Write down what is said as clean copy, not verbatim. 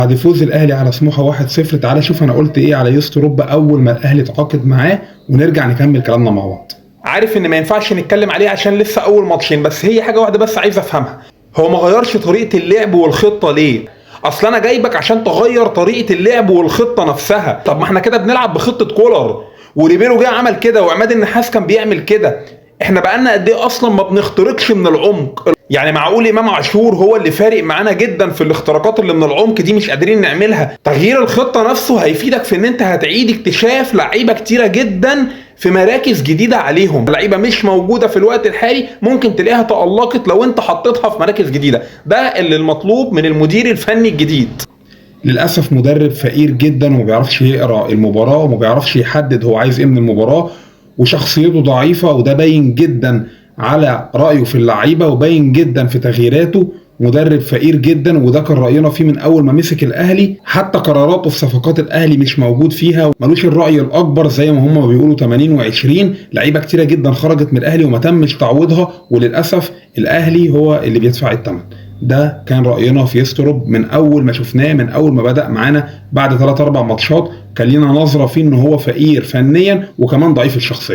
بعد فوز الاهلي على سموحه 1-0، تعالى شوف انا قلت ايه على يستروب اول ما الاهلي اتعاقد معاه، ونرجع نكمل كلامنا مع بعض. عارف ان ما ينفعش نتكلم عليه عشان لسه اول ماتشين، بس هي حاجه واحده بس عايز افهمها، هو ما غيرش طريقه اللعب والخطه ليه؟ اصل انا جايبك عشان تغير طريقه اللعب والخطه نفسها. طب ما احنا كده بنلعب بخطه كولر، وريبيرو جه عمل كده، وعماد النحاس كان بيعمل كده. احنا بقالنا قد ايه اصلا ما بنخترقش من العمق؟ يعني معقول امام عاشور هو اللي فارق معانا جدا في الاختراقات اللي من العمق دي مش قادرين نعملها؟ تغيير الخطه نفسه هيفيدك في ان انت هتعيد اكتشاف لعيبه كتيره جدا في مراكز جديده عليهم، لعيبه مش موجوده في الوقت الحالي ممكن تلاقيها تألقت لو انت حطيتها في مراكز جديده. ده اللي المطلوب من المدير الفني الجديد. للاسف مدرب فقير جدا وما بيعرفش يقرا المباراه وما بيعرفش يحدد هو عايز ايه من المباراه، وشخصيته ضعيفه، وده باين جدا على رايه في اللعيبه وباين جدا في تغييراته. مدرب فقير جدا، وده كان راينا فيه من اول ما مسك الاهلي. حتى قراراته في صفقات الاهلي مش موجود فيها، ملوش الراي الاكبر زي ما هم بيقولوا 80 و20. لعيبه كتيره جدا خرجت من الاهلي وما تمش تعويضها، وللاسف الاهلي هو اللي بيدفع الثمن. ده كان راينا في يستروب من اول ما شفناه، من اول ما بدا معانا بعد 3-4 ماتشات كان لينا نظره فيه ان هو فقير فنيا وكمان ضعيف الشخصيه.